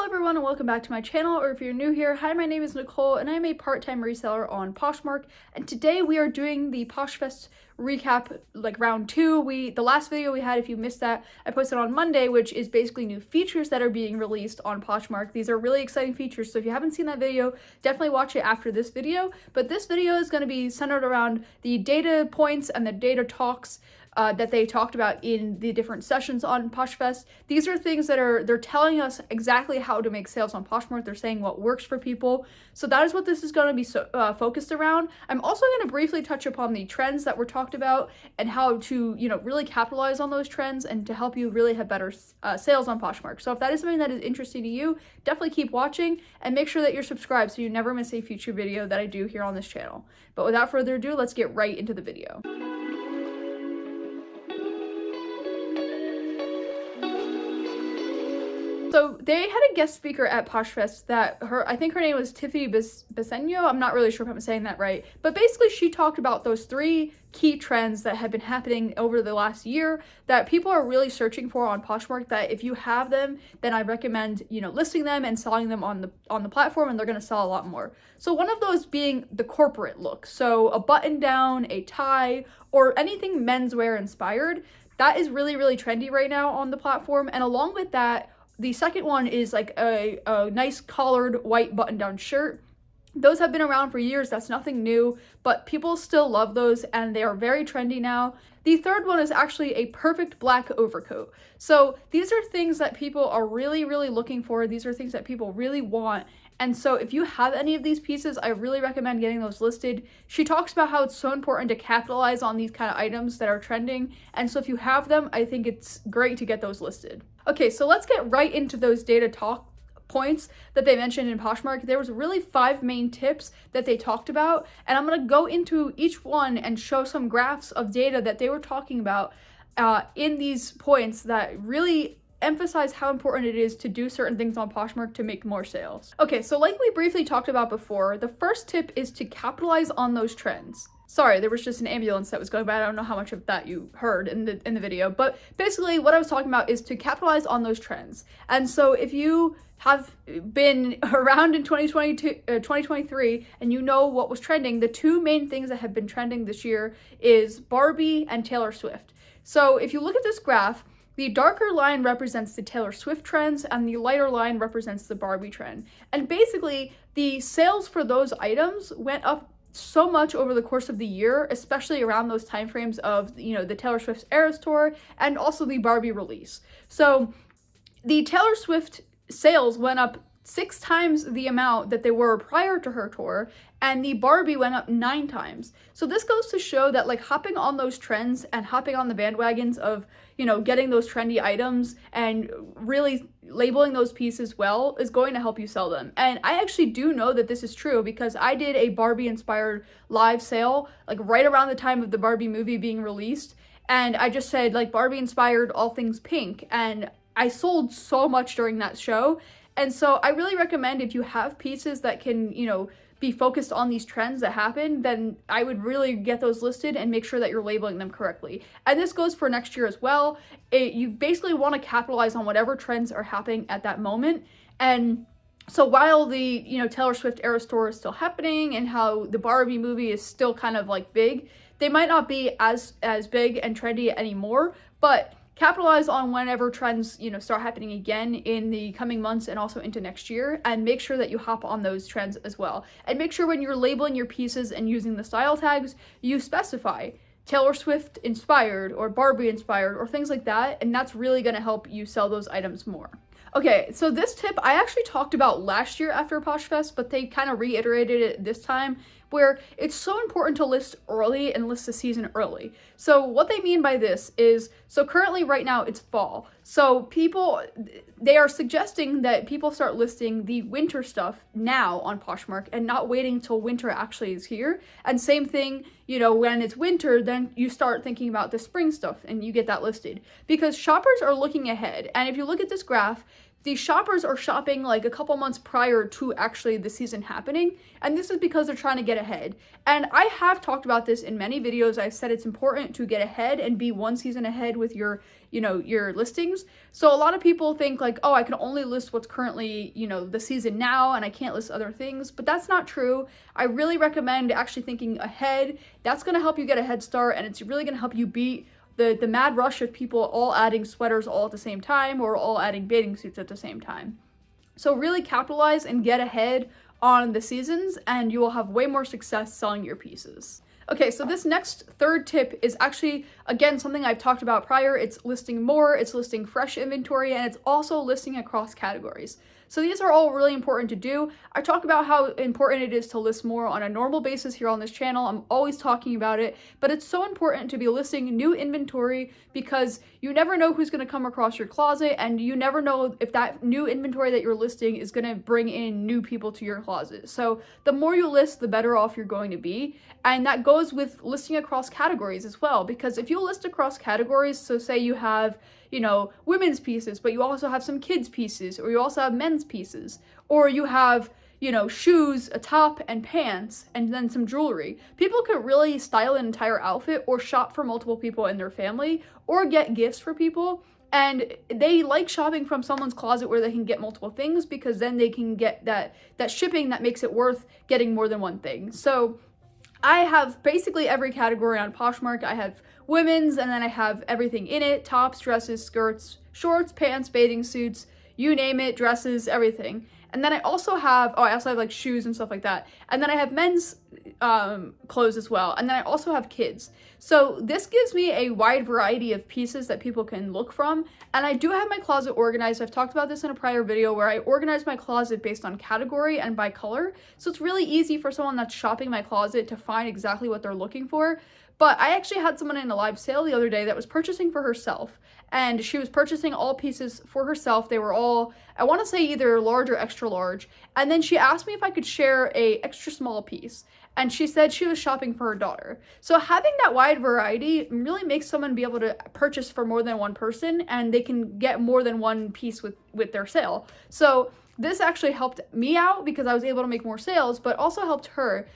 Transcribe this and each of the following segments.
Hello everyone and welcome back to my channel, or if you're new here, hi, my name is Nicole and I'm a part-time reseller on Poshmark, and today we are doing the Poshfest recap, like round 2. The last video we had, if you missed that, I posted on Monday, which is basically new features that are being released on Poshmark. These are really exciting features, so if you haven't seen that video, definitely watch it after this video. But this video is going to be centered around the data points and the data talks that they talked about in the different sessions on Poshfest. These are things that they're telling us exactly how to make sales on Poshmark. They're saying what works for people. So that is what this is going to be focused around. I'm also going to briefly touch upon the trends that were talked about and how to, really capitalize on those trends and to help you really have better sales on Poshmark. So if that is something that is interesting to you, definitely keep watching and make sure that you're subscribed so you never miss a future video that I do here on this channel. But without further ado, let's get right into the video. So they had a guest speaker at Poshfest that I think her name was Tiffany Bisegno. I'm not really sure if I'm saying that right, but basically she talked about those 3 key trends that have been happening over the last year that people are really searching for on Poshmark, that if you have them, then I recommend, listing them and selling them on the platform, and they're going to sell a lot more. So one of those being the corporate look. So a button down, a tie, or anything menswear inspired. That is really, really trendy right now on the platform. And along with that, the second one is like a nice collared white button-down shirt. Those have been around for years. That's nothing new, but people still love those and they are very trendy now. The third one is actually a perfect black overcoat. So these are things that people are really, really looking for. These are things that people really want. And so if you have any of these pieces, I really recommend getting those listed. She talks about how it's so important to capitalize on these kind of items that are trending. And so if you have them, I think it's great to get those listed. Okay, so let's get right into those data talk points that they mentioned in Poshmark. There was really 5 main tips that they talked about, and I'm going to go into each one and show some graphs of data that they were talking about in these points that really emphasize how important it is to do certain things on Poshmark to make more sales. Okay, so like we briefly talked about before, the first tip is to capitalize on those trends. Sorry, there was just an ambulance that was going by. I don't know how much of that you heard in the video, but basically what I was talking about is to capitalize on those trends. And so if you have been around in 2023 and you know what was trending, the 2 main things that have been trending this year is Barbie and Taylor Swift. So if you look at this graph, the darker line represents the Taylor Swift trends and the lighter line represents the Barbie trend. And basically, the sales for those items went up so much over the course of the year, especially around those timeframes of, the Taylor Swift Eras Tour and also the Barbie release. So the Taylor Swift sales went up 6 times the amount that they were prior to her tour, and the Barbie went up 9 times. So this goes to show that, like, hopping on those trends and hopping on the bandwagons of, getting those trendy items and really labeling those pieces well is going to help you sell them. And I actually do know that this is true because I did a Barbie inspired live sale, like right around the time of the Barbie movie being released. And I just said, like, Barbie inspired all things pink. And I sold so much during that show. And so I really recommend, if you have pieces that can, be focused on these trends that happen, then I would really get those listed and make sure that you're labeling them correctly. And this goes for next year as well. You basically want to capitalize on whatever trends are happening at that moment. And so while the, Taylor Swift Eras Tour is still happening and how the Barbie movie is still kind of like big, they might not be as big and trendy anymore, but capitalize on whenever trends, start happening again in the coming months and also into next year, and make sure that you hop on those trends as well. And make sure when you're labeling your pieces and using the style tags, you specify Taylor Swift inspired or Barbie inspired or things like that, and that's really going to help you sell those items more. Okay, so this tip I actually talked about last year after Poshfest, but they kind of reiterated it this time, where it's so important to list early and list the season early. So what they mean by this is, so currently right now it's fall. So they are suggesting that people start listing the winter stuff now on Poshmark and not waiting till winter actually is here. And same thing, when it's winter, then you start thinking about the spring stuff and you get that listed. Because shoppers are looking ahead. And if you look at this graph, these shoppers are shopping like a couple months prior to actually the season happening, and this is because they're trying to get ahead. And I have talked about this in many videos. I've said it's important to get ahead and be one season ahead with your, your listings. So a lot of people think like, oh, I can only list what's currently, the season now, and I can't list other things, but that's not true. I really recommend actually thinking ahead. That's going to help you get a head start, and it's really going to help you beat the mad rush of people all adding sweaters all at the same time, or all adding bathing suits at the same time. So really capitalize and get ahead on the seasons, and you will have way more success selling your pieces. Okay, so this next third tip is actually, again, something I've talked about prior. It's listing more, it's listing fresh inventory, and it's also listing across categories. So these are all really important to do. I talk about how important it is to list more on a normal basis here on this channel. I'm always talking about it, but it's so important to be listing new inventory because you never know who's going to come across your closet, and you never know if that new inventory that you're listing is going to bring in new people to your closet. So the more you list, the better off you're going to be. And that goes with listing across categories as well, because if you list across categories, so say you have, women's pieces, but you also have some kids pieces, or you also have men's pieces, or you have, shoes, a top, and pants, and then some jewelry. People could really style an entire outfit or shop for multiple people in their family or get gifts for people. And they like shopping from someone's closet where they can get multiple things, because then they can get that shipping that makes it worth getting more than one thing. So I have basically every category on Poshmark. I have women's, and then I have everything in it: tops, dresses, skirts, shorts, pants, bathing suits, you name it, dresses, everything. And then I also have, like shoes and stuff like that. And then I have men's clothes as well. And then I also have kids. So this gives me a wide variety of pieces that people can look from. And I do have my closet organized. I've talked about this in a prior video where I organize my closet based on category and by color. So it's really easy for someone that's shopping my closet to find exactly what they're looking for. But I actually had someone in a live sale the other day that was purchasing for herself, and she was purchasing all pieces for herself. They were all, I want to say, either large or extra large. And then she asked me if I could share a extra small piece, and she said she was shopping for her daughter. So having that wide variety really makes someone be able to purchase for more than one person, and they can get more than one piece with their sale. So this actually helped me out because I was able to make more sales, but also helped her,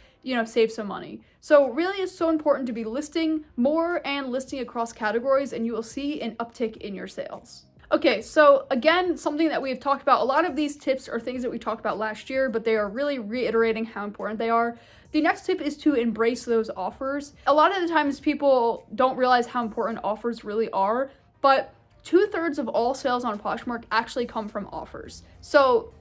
save some money. So really it's so important to be listing more and listing across categories, and you will see an uptick in your sales. Okay, so again, something that we've talked about, a lot of these tips are things that we talked about last year, but they are really reiterating how important they are. The next tip is to embrace those offers. A lot of the times people don't realize how important offers really are, but 2/3 of all sales on Poshmark actually come from offers. So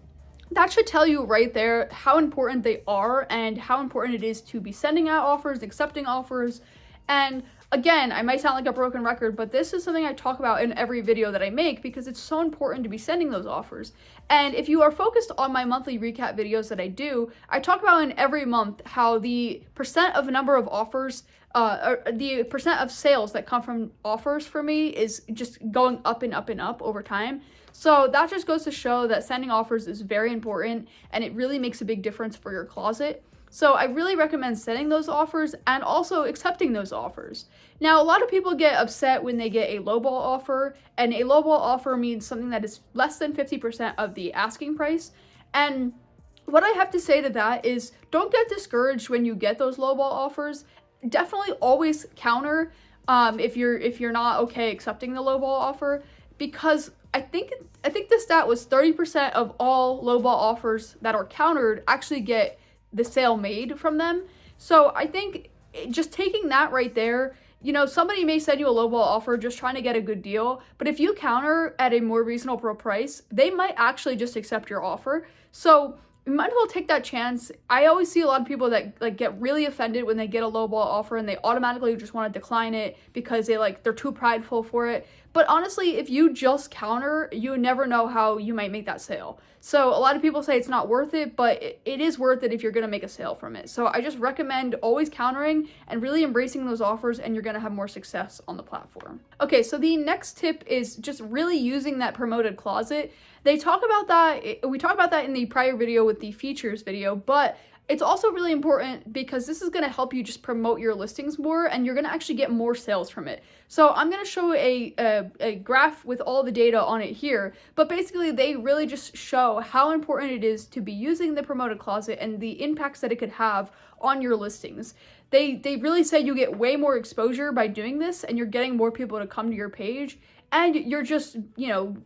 that should tell you right there how important they are and how important it is to be sending out offers, accepting offers. And again, I might sound like a broken record, but this is something I talk about in every video that I make because it's so important to be sending those offers. And if you are focused on my monthly recap videos that I do, I talk about in every month how the percent of number of offers, or the percent of sales that come from offers for me is just going up and up and up over time. So that just goes to show that sending offers is very important, and it really makes a big difference for your closet. So I really recommend sending those offers and also accepting those offers. Now, a lot of people get upset when they get a lowball offer, and a lowball offer means something that is less than 50% of the asking price. And what I have to say to that is, don't get discouraged when you get those lowball offers. Definitely always counter if you're not okay accepting the lowball offer, because I think the stat was 30% of all lowball offers that are countered actually get the sale made from them. So I think just taking that right there, somebody may send you a lowball offer just trying to get a good deal, but if you counter at a more reasonable price, they might actually just accept your offer. So you might as well take that chance. I always see a lot of people that get really offended when they get a lowball offer and they automatically just want to decline it because they're too prideful for it. But honestly, if you just counter, you never know how you might make that sale. So a lot of people say it's not worth it, but it is worth it if you're going to make a sale from it. So I just recommend always countering and really embracing those offers, and you're going to have more success on the platform. Okay, so the next tip is just really using that promoted closet. We talk about that in the prior video with the features video, but It's also really important because this is going to help you just promote your listings more, and you're going to actually get more sales from it. So I'm going to show a graph with all the data on it here, but basically they really just show how important it is to be using the promoted closet and the impacts that it could have on your listings. They really say you get way more exposure by doing this, and you're getting more people to come to your page, and you're just,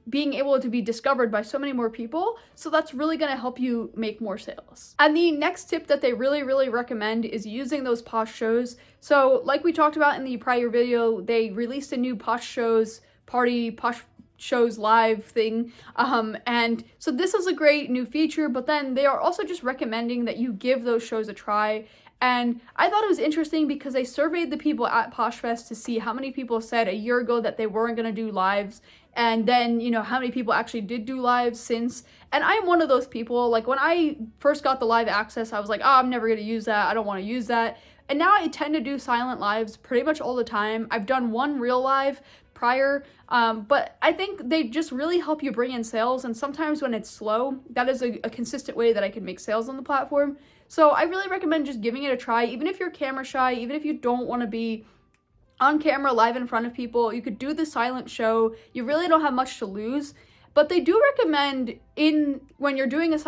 being able to be discovered by so many more people. So that's really going to help you make more sales. And the next tip that they really recommend is using those Posh shows. So like we talked about in the prior video, they released a new Posh shows Posh shows live thing, and so this is a great new feature, but then they are also just recommending that you give those shows a try. And I thought it was interesting because they surveyed the people at Poshfest to see how many people said a year ago that they weren't going to do lives, and then, how many people actually did do lives since. And I'm one of those people. Like, when I first got the live access, I was like, oh, I'm never going to use that. I don't want to use that. And now I tend to do silent lives pretty much all the time. I've done one real live prior, but I think they just really help you bring in sales. And sometimes when it's slow, that is a consistent way that I can make sales on the platform. So I really recommend just giving it a try, even if you're camera shy, even if you don't want to be on camera live in front of people. You could do the silent show. You really don't have much to lose. But they do recommend when you're doing a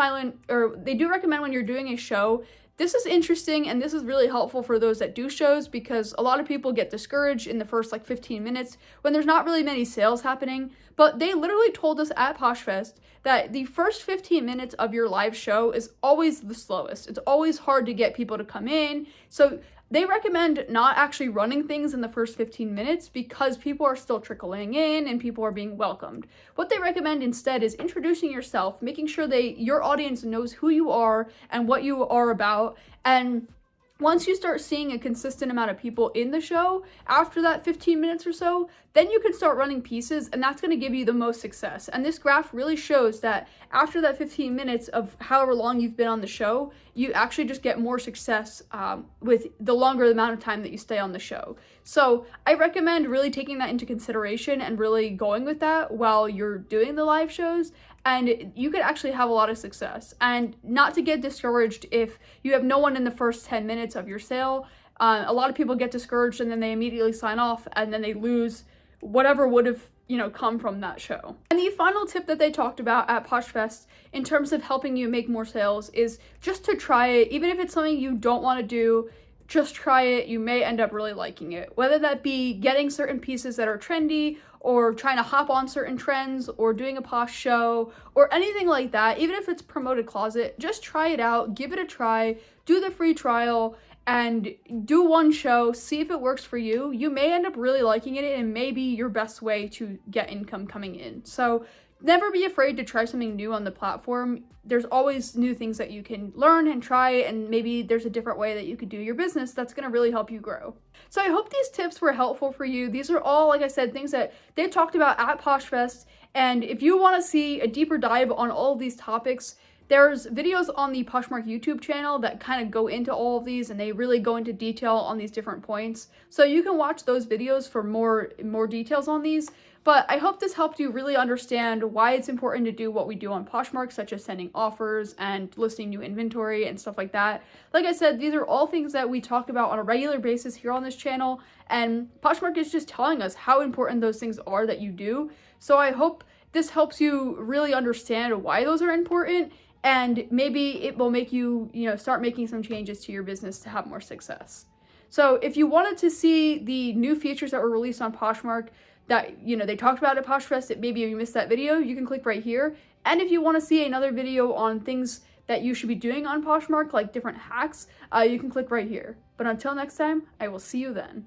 show. This is interesting, and this is really helpful for those that do shows, because a lot of people get discouraged in the first 15 minutes when there's not really many sales happening. But they literally told us at Poshfest that the first 15 minutes of your live show is always the slowest. It's always hard to get people to come in. So they recommend not actually running things in the first 15 minutes because people are still trickling in and people are being welcomed. What they recommend instead is introducing yourself, making sure your audience knows who you are and what you are about. And once you start seeing a consistent amount of people in the show, after that 15 minutes or so, then you can start running pieces, and that's going to give you the most success. And this graph really shows that after that 15 minutes of however long you've been on the show, you actually just get more success with the longer amount of time that you stay on the show. So I recommend really taking that into consideration and really going with that while you're doing the live shows, and you could actually have a lot of success. And not to get discouraged if you have no one in the first 10 minutes of your sale. A lot of people get discouraged and then they immediately sign off, and then they lose whatever would have come from that show. And the final tip that they talked about at Poshfest in terms of helping you make more sales is just to try it. Even if it's something you don't want to do, just try it. You may end up really liking it. Whether that be getting certain pieces that are trendy, or trying to hop on certain trends, or doing a Posh show, or anything like that. Even if it's promoted closet, just try it out, give it a try, do the free trial, and do one show, see if it works for you. You may end up really liking it, and maybe your best way to get income coming in. So never be afraid to try something new on the platform. There's always new things that you can learn and try, and maybe there's a different way that you could do your business that's going to really help you grow. So I hope these tips were helpful for you. These are all, like I said, things that they talked about at Poshfest. And if you want to see a deeper dive on all of these topics, there's videos on the Poshmark YouTube channel that kind of go into all of these, and they really go into detail on these different points. So you can watch those videos for more details on these. But I hope this helped you really understand why it's important to do what we do on Poshmark, such as sending offers and listing new inventory and stuff like that. Like I said, these are all things that we talk about on a regular basis here on this channel, and Poshmark is just telling us how important those things are that you do. So I hope this helps you really understand why those are important, and maybe it will make you, start making some changes to your business to have more success. So if you wanted to see the new features that were released on Poshmark that, they talked about at Poshfest, that maybe you missed that video, you can click right here. And if you want to see another video on things that you should be doing on Poshmark, like different hacks, you can click right here. But until next time, I will see you then.